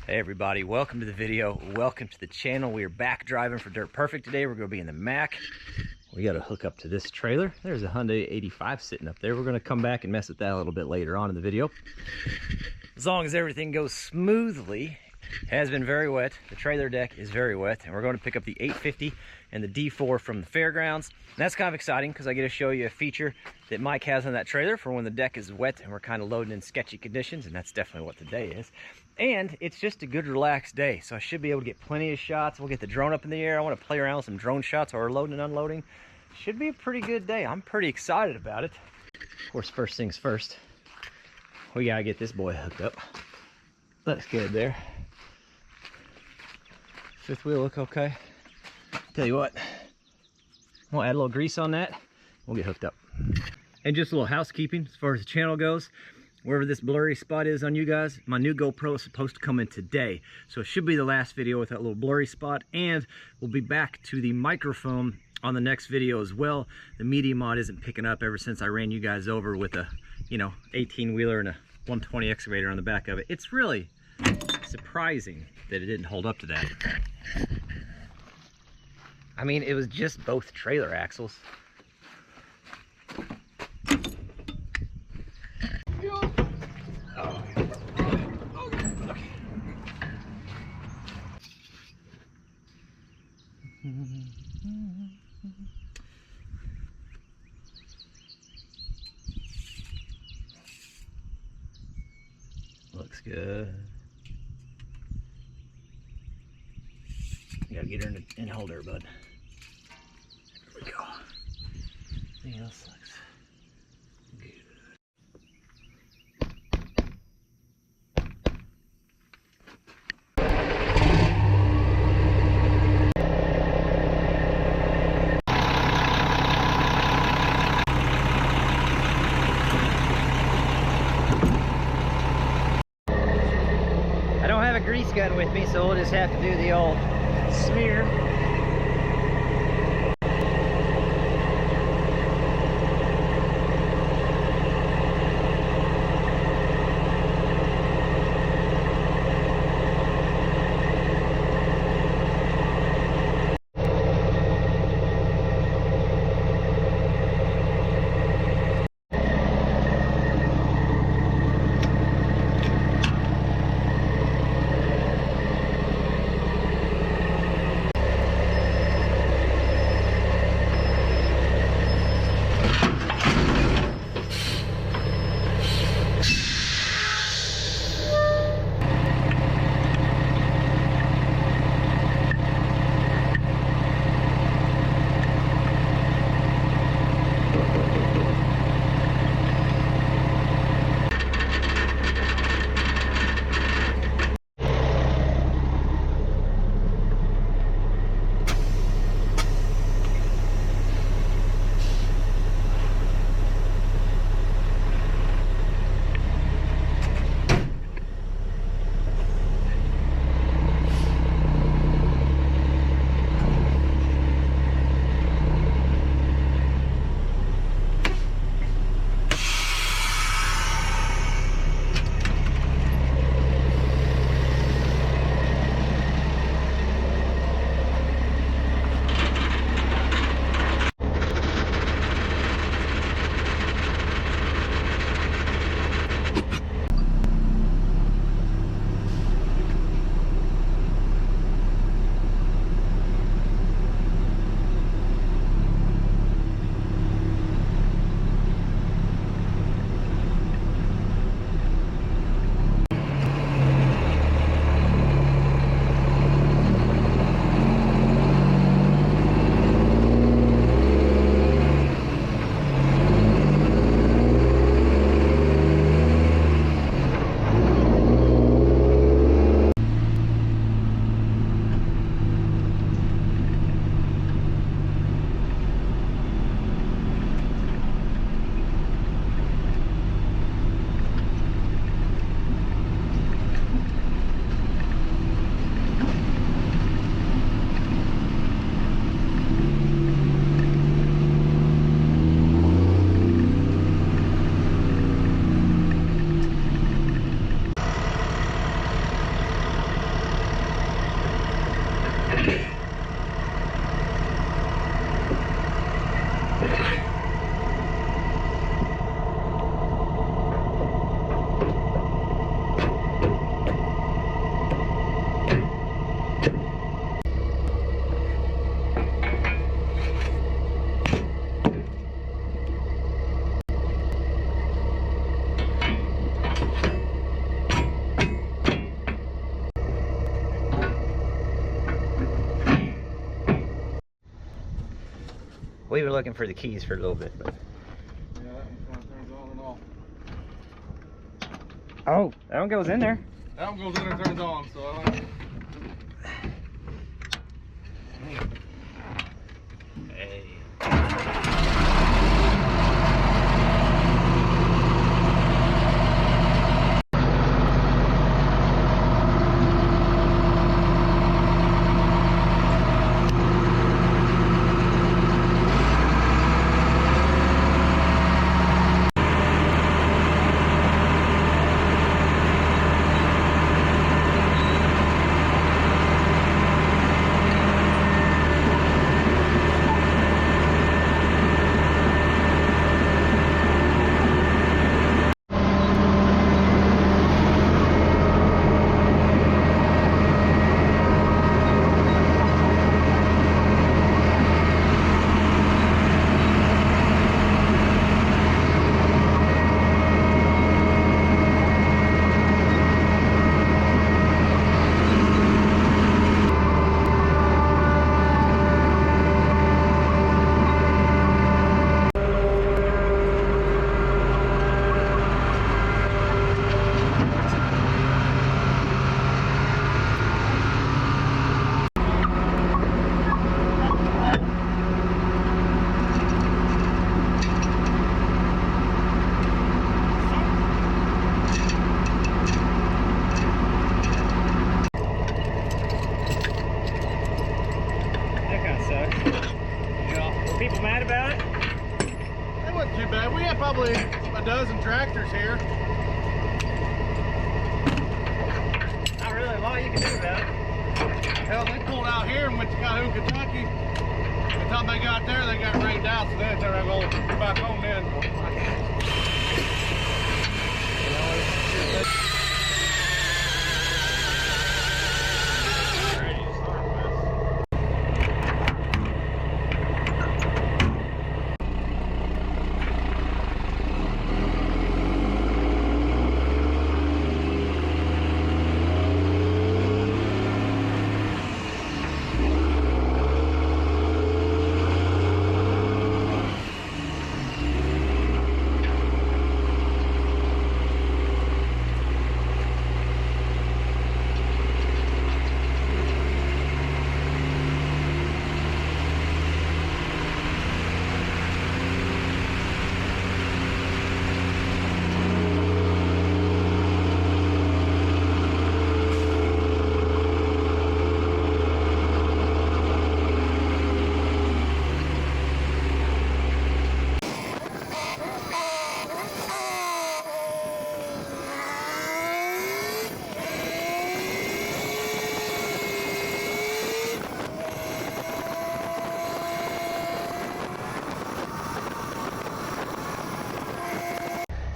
Hey everybody, welcome to the video. Welcome to the channel. We are back driving for Dirt Perfect today. We're going to be in the Mack. We got to hook up to this trailer. There's a Hyundai 85 sitting up there. We're going to come back and mess with that a little bit later on in the video. As long as everything goes smoothly. It has been very wet. The trailer deck is very wet, and we're going to pick up the 850 and the D4 from the fairgrounds. And that's kind of exciting because I get to show you a feature that Mike has on that trailer for when the deck is wet and we're kind of loading in sketchy conditions, and that's definitely what today is. And it's just a good relaxed day, so I should be able to get plenty of shots. We'll get the drone up in the air. I want to play around with some drone shots while we're loading and unloading. Should be a pretty good day. I'm pretty excited about it. Of course, first things first, we gotta get this boy hooked up. Looks good there. Fifth wheel look okay. Tell you what, we'll add a little grease on that. We'll get hooked up. And just a little housekeeping as far as the channel goes. Wherever this blurry spot is on you guys, my new GoPro is supposed to come in today. So it should be the last video with that little blurry spot. And we'll be back to the microphone on the next video as well. The media mod isn't picking up ever since I ran you guys over with a, 18-wheeler and a 120 excavator on the back of it. It's really surprising that it didn't hold up to that. I mean, it was just both trailer axles. Oh. Okay. Looks good. You gotta get her in and hold her, bud. There we go. Everything else looks good. I don't have a grease gun with me, so we'll just have to do the old smear. We were looking for the keys for a little bit, but. Yeah, that one kind of turns on and off. Oh, that one goes in there. That one goes in and turns on, so I like. Hey. People mad about it? It wasn't too bad. We had probably a dozen tractors here. Not really a lot you can do about it. Hell, they pulled out here and went to Calhoun, Kentucky. By the time they got there, they got rained out, so then they're going to go back home then.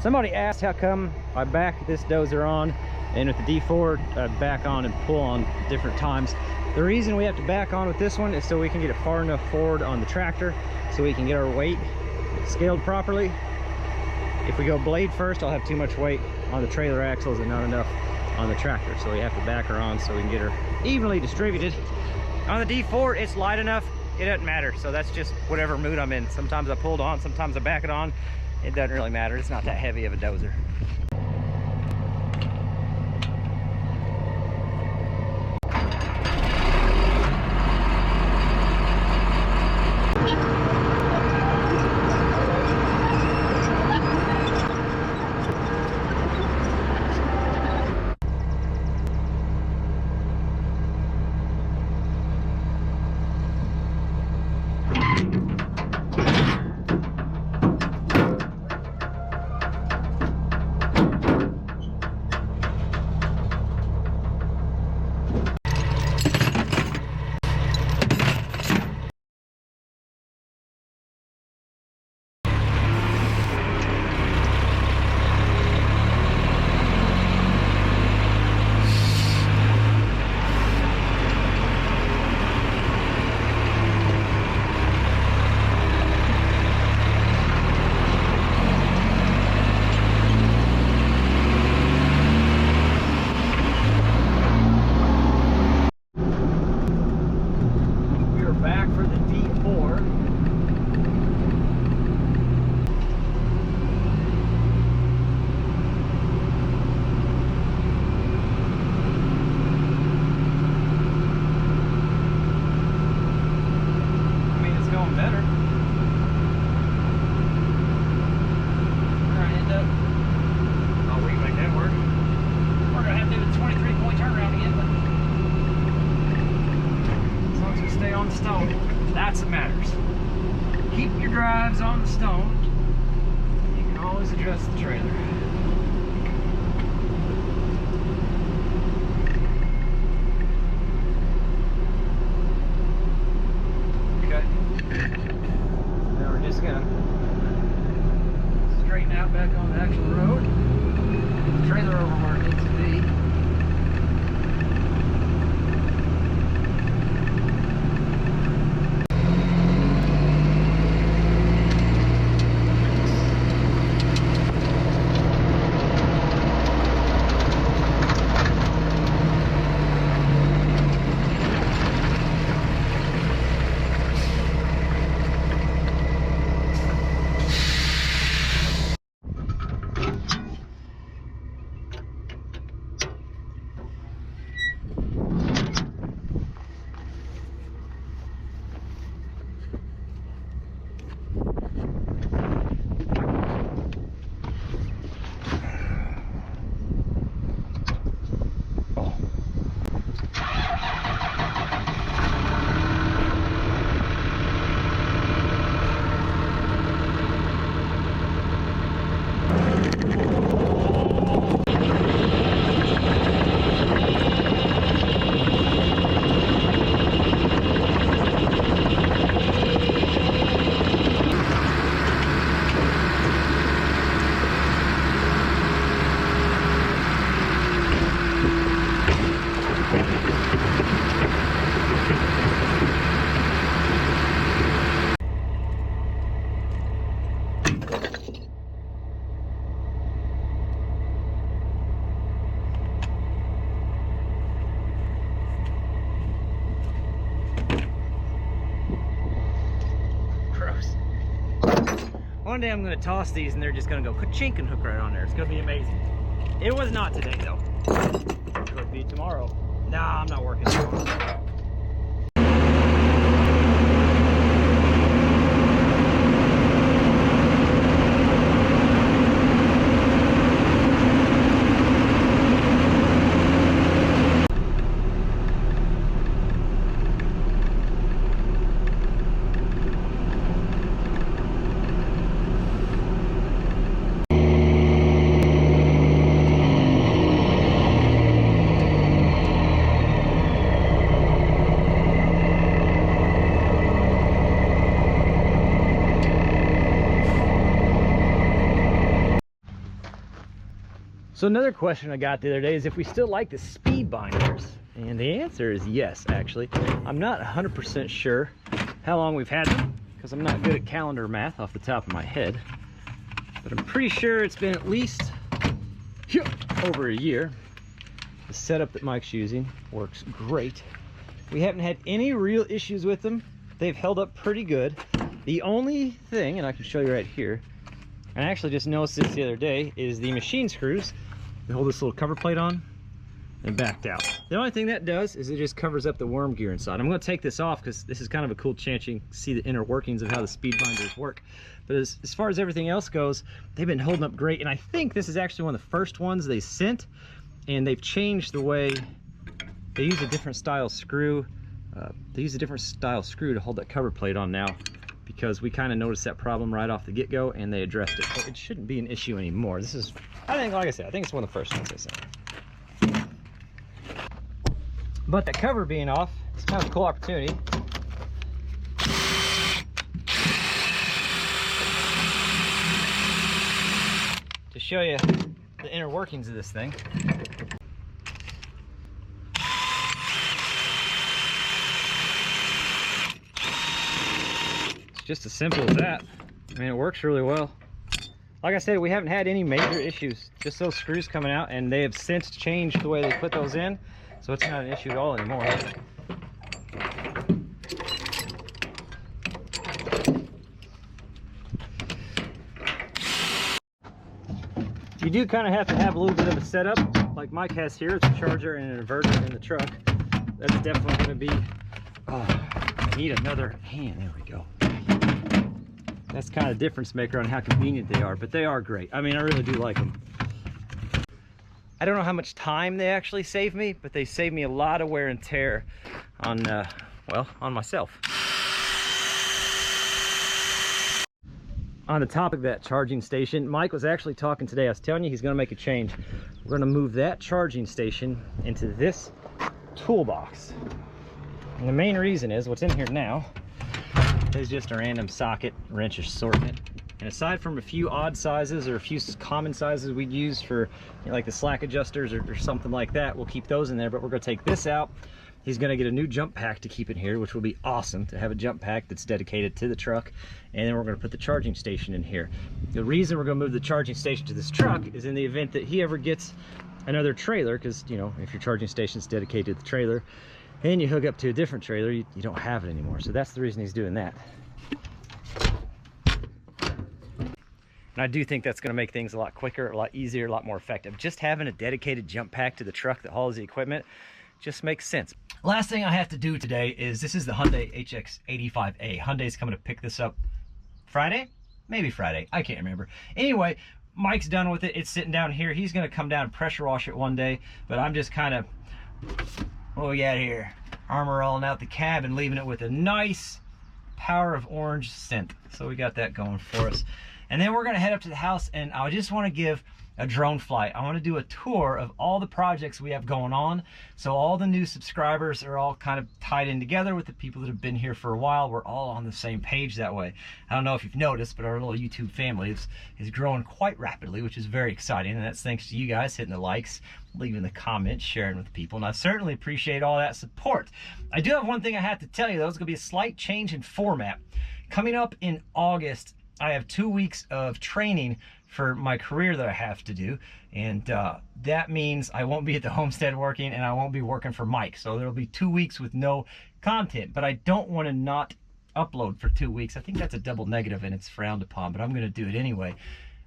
Somebody asked how come I back this dozer on, and with the D4 I back on and pull on different times. The reason we have to back on with this one is so we can get it far enough forward on the tractor so we can get our weight scaled properly. If we go blade first, I'll have too much weight on the trailer axles and not enough on the tractor, so we have to back her on so we can get her evenly distributed. On the D4, it's light enough, it doesn't matter, so that's just whatever mood I'm in. Sometimes I pull it on, sometimes I back it on. It doesn't really matter. It's not that heavy of a dozer. the stone. That's what matters. Keep your drives on the stone. You can always adjust the trailer. Okay. Now we're just gonna straighten out back on the actual road. Get the trailer over where it needs to be. One day I'm going to toss these and they're just going to go ka-chink and hook right on there. It's going to be amazing. It was not today though. It could be tomorrow. Nah, I'm not working tomorrow. So another question I got the other day is if we still like the speed binders, and the answer is yes. Actually, I'm not 100% sure how long we've had them because I'm not good at calendar math off the top of my head, but I'm pretty sure it's been at least over a year. The setup that Mike's using works great. We haven't had any real issues with them. They've held up pretty good. The only thing, and I can show you right here, and I actually just noticed this the other day, is the machine screws. They hold this little cover plate on and backed out. The only thing that does is it just covers up the worm gear inside. I'm going to take this off because this is kind of a cool chance you can see the inner workings of how the speed binders work. But as far as everything else goes, they've been holding up great. And I think this is actually one of the first ones they sent, and they've changed the way they use a different style screw. They use a different style screw to hold that cover plate on now, because we kind of noticed that problem right off the get-go and they addressed it. So it shouldn't be an issue anymore. This is, I think, like I said, I think it's one of the first ones they sent. But the cover being off, it's kind of a cool opportunity to show you the inner workings of this thing. Just as simple as that. I mean, it works really well. Like I said, we haven't had any major issues, just those screws coming out, and they have since changed the way they put those in, so it's not an issue at all anymore. You do kind of have to have a little bit of a setup like Mike has here. It's a charger and an inverter in the truck. That's definitely going to be, oh, I need another hand. There we go. That's kind of the difference maker on how convenient they are, but they are great. I mean, I really do like them. I don't know how much time they actually save me, but they save me a lot of wear and tear on well, on myself. On the topic of that charging station, Mike was actually talking today. I was telling you he's going to make a change. We're going to move that charging station into this toolbox. And the main reason is what's in here now is just a random socket wrench assortment. And aside from a few odd sizes or a few common sizes we'd use for, you know, like the slack adjusters or something like that, we'll keep those in there. But we're going to take this out. He's going to get a new jump pack to keep in here, which will be awesome to have a jump pack that's dedicated to the truck. And then we're going to put the charging station in here. The reason we're going to move the charging station to this truck is in the event that he ever gets another trailer, because, you know, if your charging station is dedicated to the trailer and you hook up to a different trailer, you don't have it anymore. So that's the reason he's doing that. And I do think that's going to make things a lot quicker, a lot easier, a lot more effective. Just having a dedicated jump pack to the truck that hauls the equipment just makes sense. Last thing I have to do today is, this is the Hyundai HX85A. Hyundai's coming to pick this up Friday? Maybe Friday. I can't remember. Anyway, Mike's done with it. It's sitting down here. He's going to come down and pressure wash it one day, but I'm just kind of, what we got here? Armor rolling out the cab and leaving it with a nice power of orange scent. So we got that going for us. And then we're going to head up to the house, and I just want to give a drone flight. I want to do a tour of all the projects we have going on. So all the new subscribers are all kind of tied in together with the people that have been here for a while. We're all on the same page that way. I don't know if you've noticed, but our little YouTube family is growing quite rapidly, which is very exciting. And that's thanks to you guys hitting the likes, leaving the comments, sharing with people. And I certainly appreciate all that support. I do have one thing I have to tell you, though. It's going to be a slight change in format. Coming up in August, I have 2 weeks of training for my career that I have to do, and that means I won't be at the homestead working, and I won't be working for Mike. So there'll be 2 weeks with no content, but I don't want to not upload for 2 weeks. I think that's a double negative and it's frowned upon, but I'm going to do it anyway.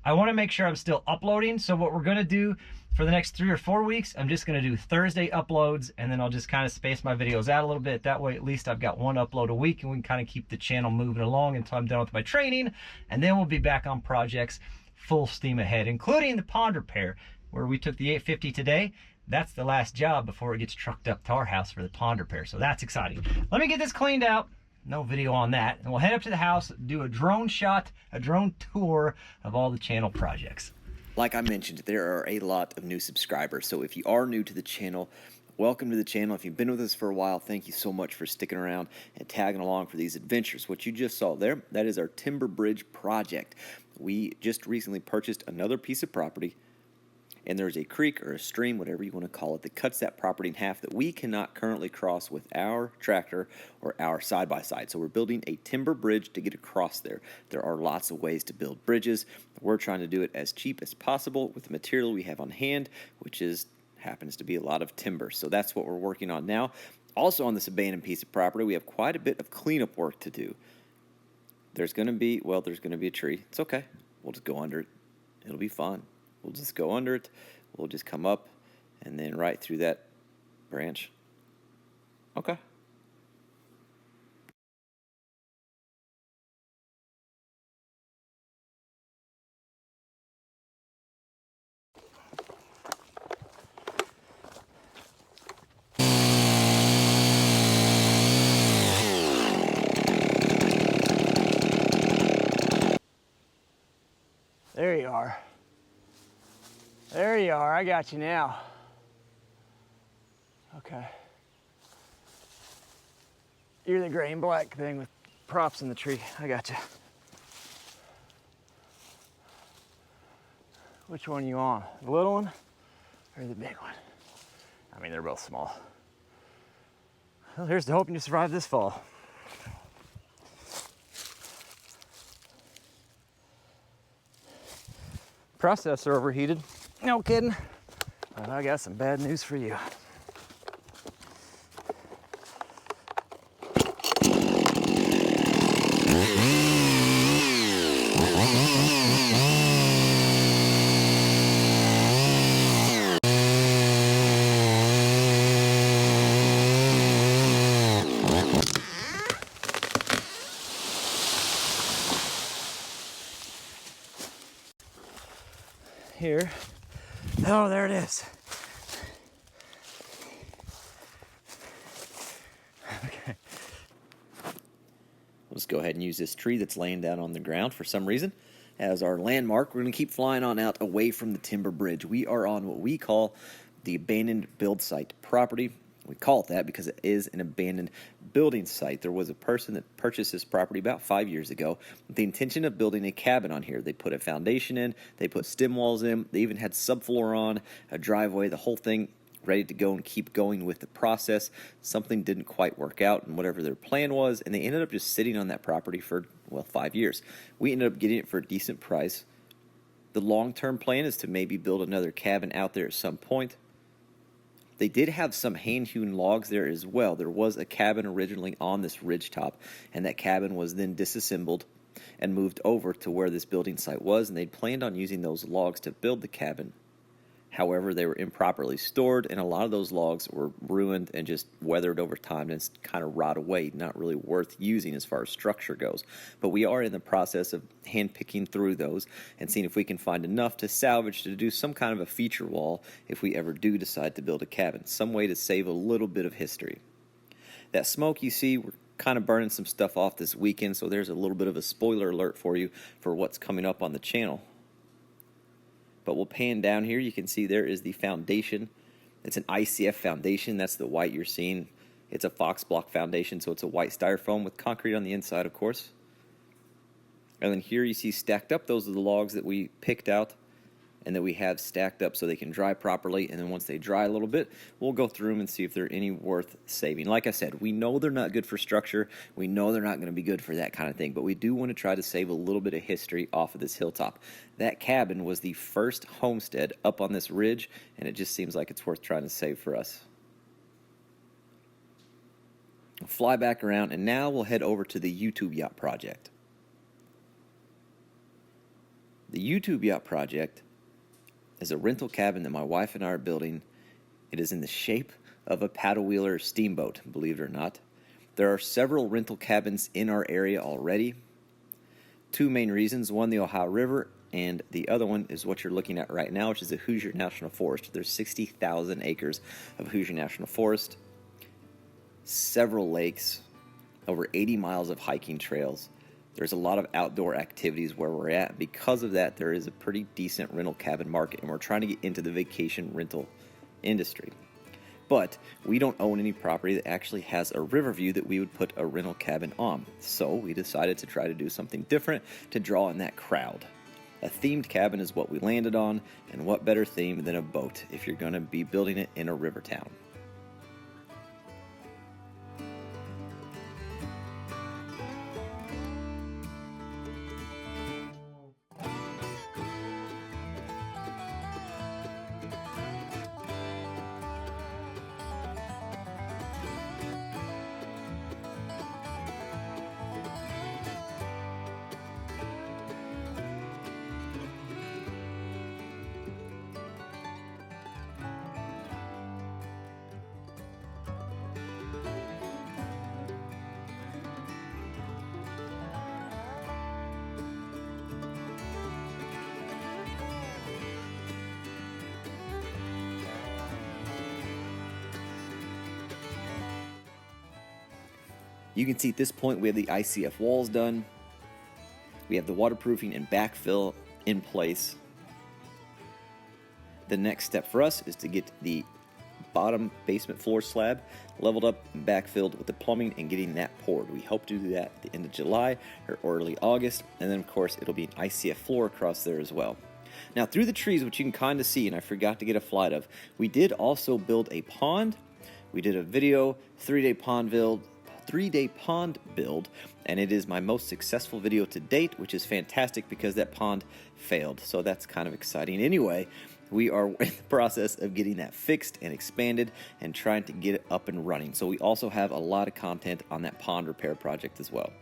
I want to make sure I'm still uploading. So what we're going to do for the next 3 or 4 weeks, I'm just going to do Thursday uploads, and then I'll just kind of space my videos out a little bit. That way, at least I've got one upload a week, and we can kind of keep the channel moving along until I'm done with my training. And then we'll be back on projects full steam ahead, including the pond repair, where we took the 850 today. That's the last job before it gets trucked up to our house for the pond repair. So that's exciting. Let me get this cleaned out. No video on that. And we'll head up to the house, do a drone shot, a drone tour of all the channel projects. Like I mentioned, there are a lot of new subscribers. So if you are new to the channel, welcome to the channel. If you've been with us for a while, thank you so much for sticking around and tagging along for these adventures. What you just saw there, that is our timber bridge project. We just recently purchased another piece of property, and there's a creek or a stream, whatever you want to call it, that cuts that property in half that we cannot currently cross with our tractor or our side-by-side. So we're building a timber bridge to get across there. There are lots of ways to build bridges. We're trying to do it as cheap as possible with the material we have on hand, which happens to be a lot of timber. So that's what we're working on now. Also on this abandoned piece of property, we have quite a bit of cleanup work to do. There's going to be a tree. It's okay. We'll just go under it. It'll be fun. We'll just go under it. We'll just come up and then right through that branch. Okay. There you are. There you are. I got you now. Okay. You're the gray and black thing with props in the tree. I got you. Which one are you on? The little one or the big one? I mean, they're both small. Well, here's to hoping you survive this fall. Processor overheated. No kidding. But I got some bad news for you. Here. Oh, there it is. Okay. Let's go ahead and use this tree that's laying down on the ground for some reason as our landmark. We're going to keep flying on out away from the timber bridge. We are on what we call the abandoned build site property. We call it that because it is an abandoned building site. There was a person that purchased this property about 5 years ago with the intention of building a cabin on here. They put a foundation in, they put stem walls in, they even had subfloor on, a driveway, the whole thing ready to go and keep going with the process. Something didn't quite work out and whatever their plan was, and they ended up just sitting on that property for, well, 5 years. We ended up getting it for a decent price. The long-term plan is to maybe build another cabin out there at some point. They did have some hand-hewn logs there as well. There was a cabin originally on this ridgetop, and that cabin was then disassembled and moved over to where this building site was, and they'd planned on using those logs to build the cabin. However, they were improperly stored, and a lot of those logs were ruined and just weathered over time and kind of rot away, not really worth using as far as structure goes. But we are in the process of hand-picking through those and seeing if we can find enough to salvage to do some kind of a feature wall if we ever do decide to build a cabin, some way to save a little bit of history. That smoke you see, we're kind of burning some stuff off this weekend, so there's a little bit of a spoiler alert for you for what's coming up on the channel. But we'll pan down here. You can see there is the foundation. It's an ICF foundation. That's the white you're seeing. It's a Fox block foundation, so it's a white styrofoam with concrete on the inside, of course. And then here you see stacked up. Those are the logs that we picked out and that we have stacked up so they can dry properly. And then once they dry a little bit, we'll go through them and see if they're any worth saving. Like I said, we know they're not good for structure. We know they're not going to be good for that kind of thing, but we do want to try to save a little bit of history off of this hilltop. That cabin was the first homestead up on this ridge, and it just seems like it's worth trying to save for us. We'll fly back around, and now we'll head over to the YouTube Yacht Project. The YouTube Yacht Project is a rental cabin that my wife and I are building. It is in the shape of a paddle wheeler steamboat, believe it or not. There are several rental cabins in our area already. Two main reasons: one, the Ohio River, and the other one is what you're looking at right now, which is the Hoosier National Forest. There's 60,000 acres of Hoosier National Forest, several lakes, over 80 miles of hiking trails. There's a lot of outdoor activities where we're at. Because of that, there is a pretty decent rental cabin market, and we're trying to get into the vacation rental industry. But we don't own any property that actually has a river view that we would put a rental cabin on. So we decided to try to do something different to draw in that crowd. A themed cabin is what we landed on, and what better theme than a boat if you're going to be building it in a river town. You can see at this point we have the ICF walls done. We have the waterproofing and backfill in place. The next step for us is to get the bottom basement floor slab leveled up and backfilled with the plumbing and getting that poured. We hope to do that at the end of July or early August, and then of course it'll be an ICF floor across there as well. Now through the trees, which you can kind of see, and I forgot to get a flight of, we did also build a pond. We did a video, 3-day pond build, and it is my most successful video to date, which is fantastic because that pond failed, so that's kind of exciting. Anyway, we are in the process of getting that fixed and expanded and trying to get it up and running, so we also have a lot of content on that pond repair project as well.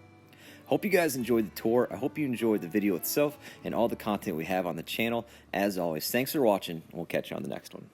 Hope you guys enjoyed the tour. I hope you enjoyed the video itself and all the content we have on the channel. As always, thanks for watching, and we'll catch you on the next one.